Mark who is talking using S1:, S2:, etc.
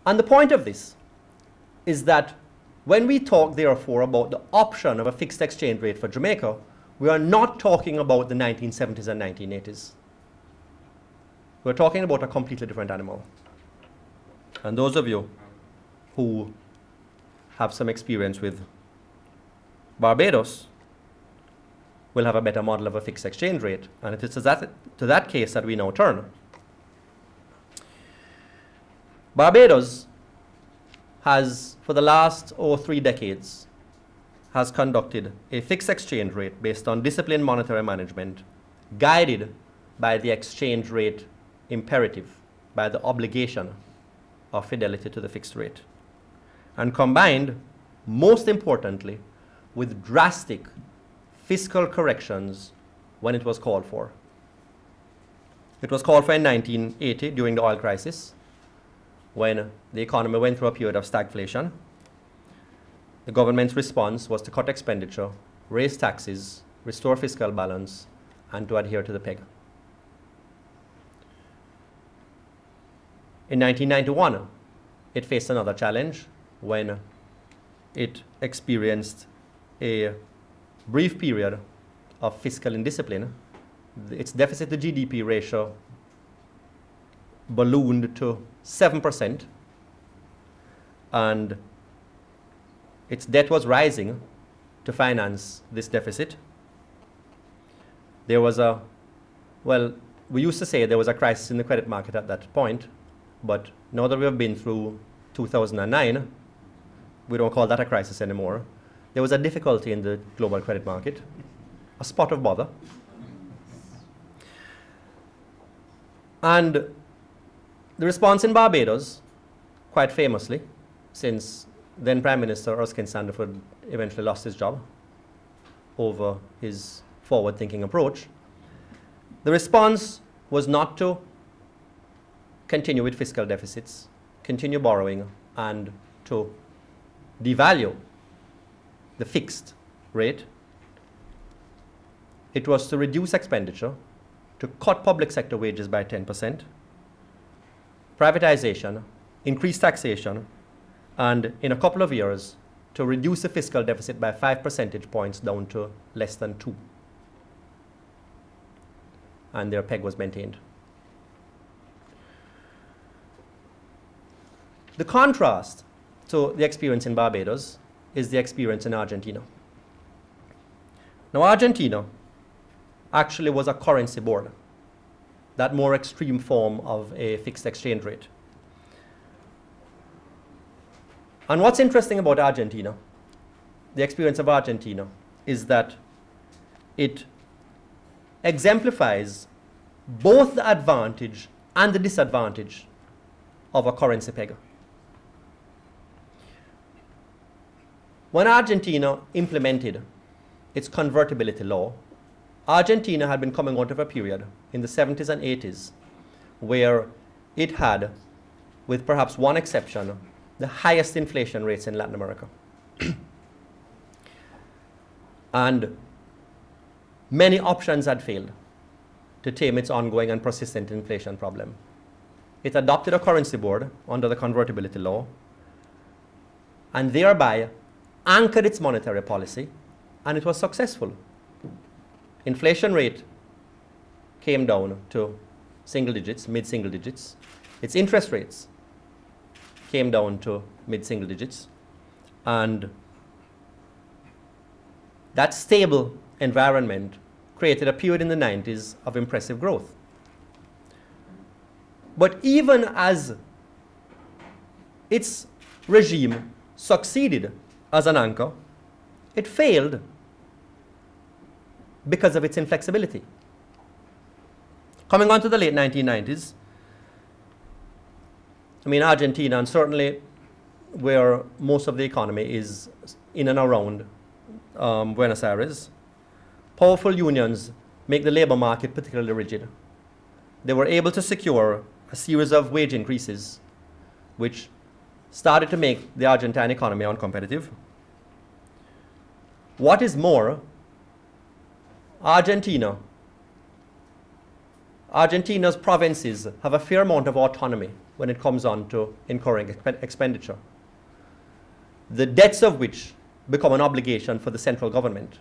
S1: And the point of this is that when we talk, therefore, about the option of a fixed exchange rate for Jamaica, we are not talking about the 1970s and 1980s. We're talking about a completely different animal. And those of you who have some experience with Barbados will have a better model of a fixed exchange rate. And it is to that case that we now turn. Barbados has, for the last 3 decades, has conducted a fixed exchange rate based on disciplined monetary management, guided by the exchange rate imperative, by the obligation of fidelity to the fixed rate, and combined, most importantly, with drastic fiscal corrections when it was called for. It was called for in 1980 during the oil crisis, when the economy went through a period of stagflation. The government's response was to cut expenditure, raise taxes, restore fiscal balance, and to adhere to the peg. In 1991, it faced another challenge when it experienced a brief period of fiscal indiscipline. Its deficit to GDP ratio ballooned to 7%, and its debt was rising to finance this deficit. There was we used to say there was a crisis in the credit market at that point, but now that we have been through 2009, we don't call that a crisis anymore. There was a difficulty in the global credit market, a spot of bother. And the response in Barbados, quite famously, since then Prime Minister Erskine Sandiford eventually lost his job over his forward-thinking approach, the response was not to continue with fiscal deficits, continue borrowing, and to devalue the fixed rate. It was to reduce expenditure, to cut public sector wages by 10%, privatization, increase taxation, and in a couple of years, to reduce the fiscal deficit by 5 percentage points down to less than 2. And their peg was maintained. The contrast to the experience in Barbados is the experience in Argentina. Now, Argentina actually was a currency board, that more extreme form of a fixed exchange rate. And what's interesting about Argentina, the experience of Argentina, is that it exemplifies both the advantage and the disadvantage of a currency peg. When Argentina implemented its convertibility law, Argentina had been coming out of a period in the 70s and 80s where it had, with perhaps one exception, the highest inflation rates in Latin America. And many options had failed to tame its ongoing and persistent inflation problem. It adopted a currency board under the convertibility law and thereby anchored its monetary policy, and it was successful. Inflation rate came down to single digits, mid-single digits. Its interest rates came down to mid-single digits. And that stable environment created a period in the 90s of impressive growth. But even as its regime succeeded as an anchor, it failed because of its inflexibility. Coming on to the late 1990s, I mean, Argentina, and certainly where most of the economy is in and around Buenos Aires, powerful unions make the labor market particularly rigid. They were able to secure a series of wage increases, which started to make the Argentine economy uncompetitive. What is more, Argentina's provinces have a fair amount of autonomy when it comes on to incurring expenditure, the debts of which become an obligation for the central government.